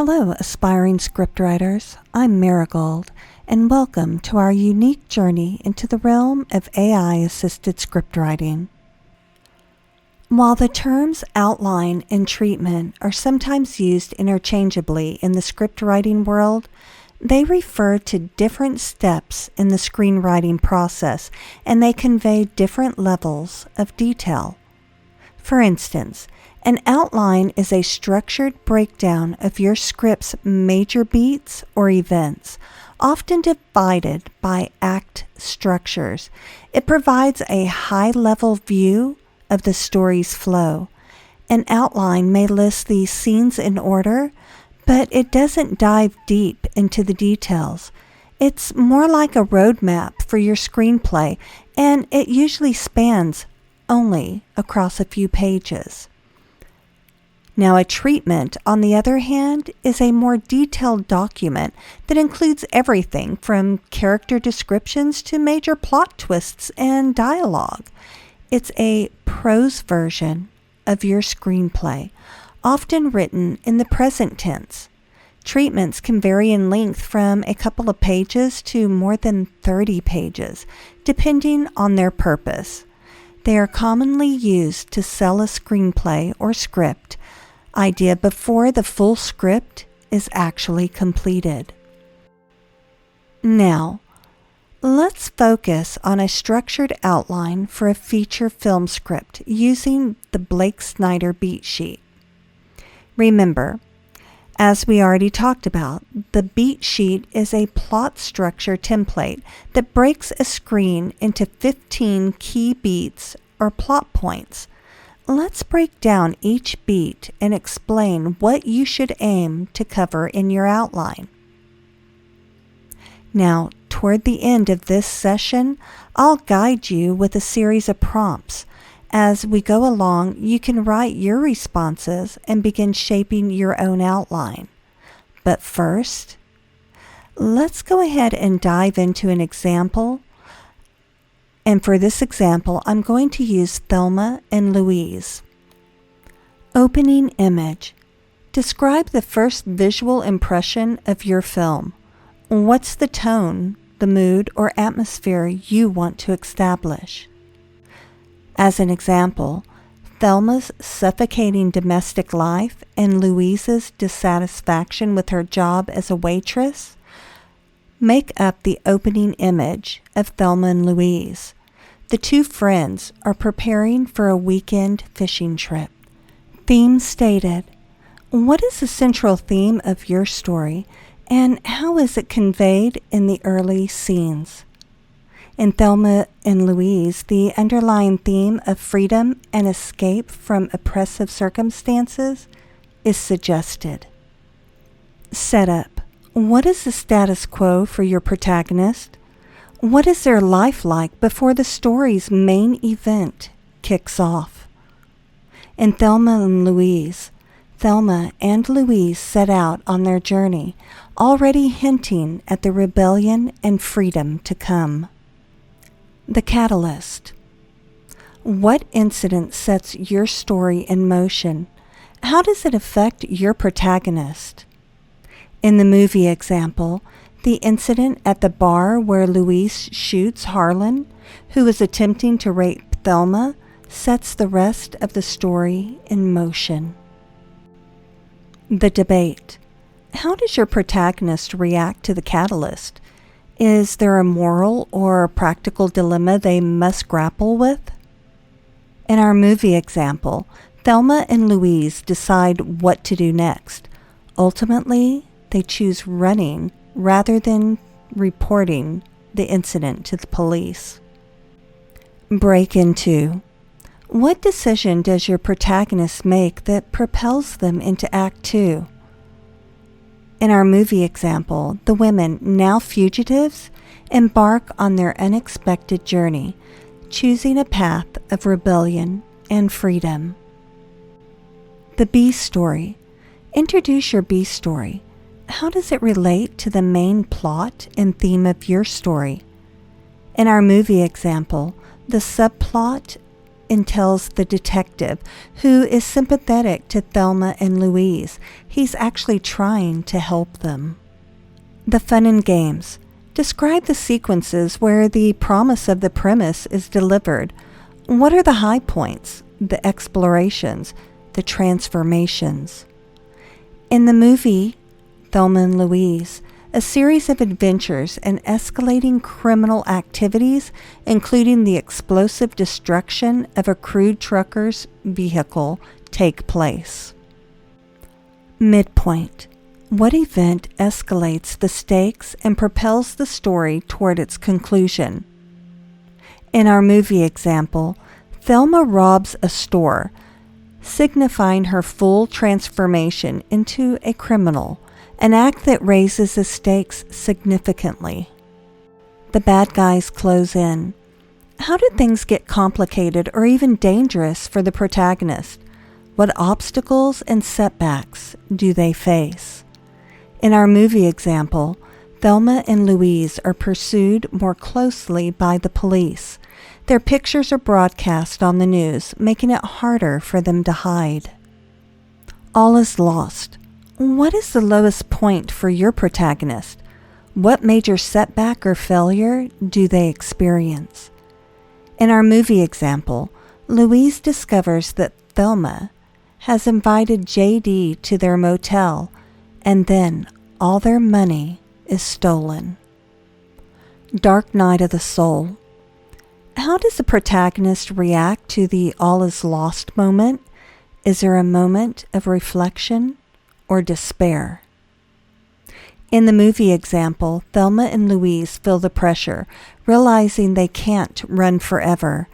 Hello, aspiring scriptwriters. I'm Marigold, and welcome to our unique journey into the realm of AI-assisted scriptwriting. While the terms outline and treatment are sometimes used interchangeably in the scriptwriting world, they refer to different steps in the screenwriting process, and they convey different levels of detail. For instance, an outline is a structured breakdown of your script's major beats or events, often divided by act structures. It provides a high-level view of the story's flow. An outline may list the scenes in order, but it doesn't dive deep into the details. It's more like a roadmap for your screenplay, and it usually spans only across a few pages. Now, a treatment, on the other hand, is a more detailed document that includes everything from character descriptions to major plot twists and dialogue. It's a prose version of your screenplay, often written in the present tense. Treatments can vary in length from a couple of pages to more than 30 pages, depending on their purpose. They are commonly used to sell a screenplay or script idea before the full script is actually completed. Now, let's focus on a structured outline for a feature film script using the Blake Snyder Beat Sheet. Remember, as we already talked about, the beat sheet is a plot structure template that breaks a screen into 15 key beats or plot points. Let's break down each beat and explain what you should aim to cover in your outline. Now, toward the end of this session, I'll guide you with a series of prompts. As we go along, you can write your responses and begin shaping your own outline. But first, let's go ahead and dive into an example. And for this example, I'm going to use Thelma and Louise. Opening image. Describe the first visual impression of your film. What's the tone, the mood, or atmosphere you want to establish? As an example, Thelma's suffocating domestic life and Louise's dissatisfaction with her job as a waitress make up the opening image of Thelma and Louise. The two friends are preparing for a weekend fishing trip. Theme stated. What is the central theme of your story, and how is it conveyed in the early scenes? In Thelma and Louise, the underlying theme of freedom and escape from oppressive circumstances is suggested. Setup. What is the status quo for your protagonist? What is their life like before the story's main event kicks off? In Thelma and Louise set out on their journey, already hinting at the rebellion and freedom to come. The catalyst. What incident sets your story in motion? How does it affect your protagonist? In the movie example, the incident at the bar where Louise shoots Harlan, who is attempting to rape Thelma, sets the rest of the story in motion. The debate. How does your protagonist react to the catalyst? Is there a moral or practical dilemma they must grapple with? In our movie example, Thelma and Louise decide what to do next. Ultimately, they choose running rather than reporting the incident to the police. Break into. What decision does your protagonist make that propels them into Act 2? In our movie example, the women, now fugitives, embark on their unexpected journey, choosing a path of rebellion and freedom. The B story. Introduce your B story. How does it relate to the main plot and theme of your story? In our movie example, the subplot and tells the detective, who is sympathetic to Thelma and Louise, he's actually trying to help them. The fun and games. Describe the sequences where the promise of the premise is delivered. What are the high points, the explorations, the transformations? In the movie Thelma and Louise, a series of adventures and escalating criminal activities, including the explosive destruction of a crude trucker's vehicle, take place. Midpoint. What event escalates the stakes and propels the story toward its conclusion? In our movie example, Thelma robs a store, signifying her full transformation into a criminal, an act that raises the stakes significantly. The bad guys close in. How do things get complicated or even dangerous for the protagonist? What obstacles and setbacks do they face? In our movie example, Thelma and Louise are pursued more closely by the police. Their pictures are broadcast on the news, making it harder for them to hide. All is lost. What is the lowest point for your protagonist? What major setback or failure do they experience? In our movie example, Louise discovers that Thelma has invited JD to their motel, and then all their money is stolen. Dark night of the soul. How does the protagonist react to the all is lost moment? Is there a moment of reflection or despair? In the movie example, Thelma and Louise feel the pressure, realizing they can't run forever,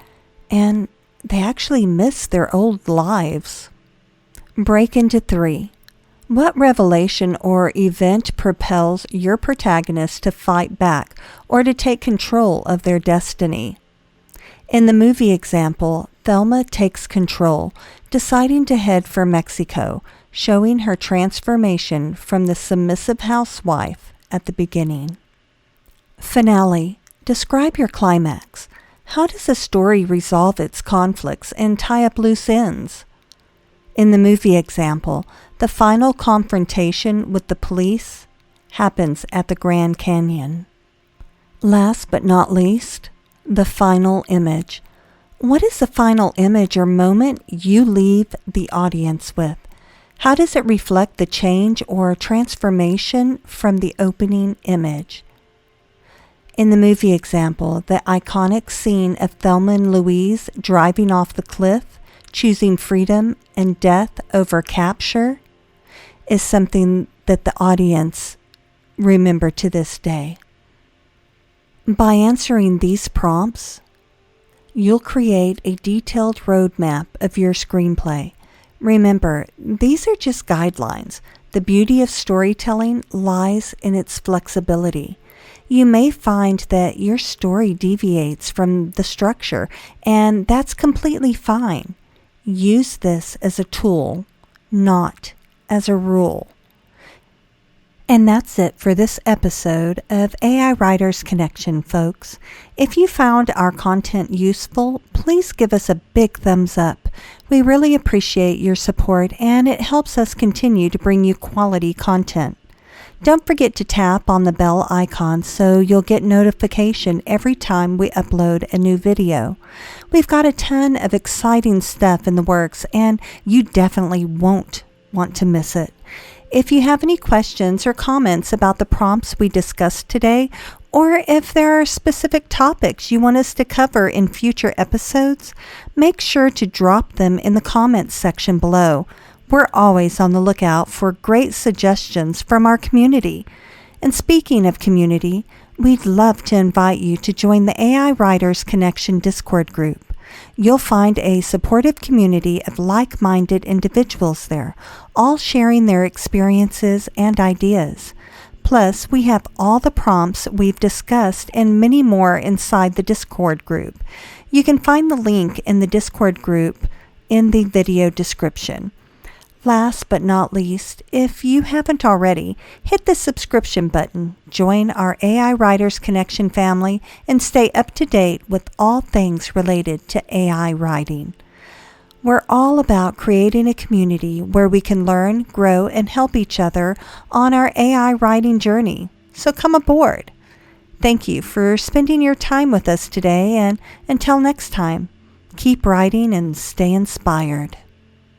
and they actually miss their old lives. Break into 3. What revelation or event propels your protagonist to fight back or to take control of their destiny? In the movie example, Thelma takes control, deciding to head for Mexico, showing her transformation from the submissive housewife at the beginning. Finale. Describe your climax. How does a story resolve its conflicts and tie up loose ends? In the movie example, the final confrontation with the police happens at the Grand Canyon. Last but not least, the final image. What is the final image or moment you leave the audience with? How does it reflect the change or transformation from the opening image? In the movie example, the iconic scene of Thelma and Louise driving off the cliff, choosing freedom and death over capture, is something that the audience remember to this day. By answering these prompts, you'll create a detailed roadmap of your screenplay. Remember, these are just guidelines. The beauty of storytelling lies in its flexibility. You may find that your story deviates from the structure, and that's completely fine. Use this as a tool, not as a rule. And that's it for this episode of AI Writers Connection, folks. If you found our content useful, please give us a big thumbs up. We really appreciate your support, and it helps us continue to bring you quality content. Don't forget to tap on the bell icon so you'll get notification every time we upload a new video. We've got a ton of exciting stuff in the works, and you definitely won't want to miss it. If you have any questions or comments about the prompts we discussed today, or if there are specific topics you want us to cover in future episodes, make sure to drop them in the comments section below. We're always on the lookout for great suggestions from our community. And speaking of community, we'd love to invite you to join the AI Writers Connection Discord group. You'll find a supportive community of like-minded individuals there, all sharing their experiences and ideas. Plus, we have all the prompts we've discussed and many more inside the Discord group. You can find the link in the Discord group in the video description. Last but not least, if you haven't already, hit the subscription button, join our AI Writers Connection family, and stay up to date with all things related to AI writing. We're all about creating a community where we can learn, grow, and help each other on our AI writing journey. So come aboard. Thank you for spending your time with us today, and until next time, keep writing and stay inspired.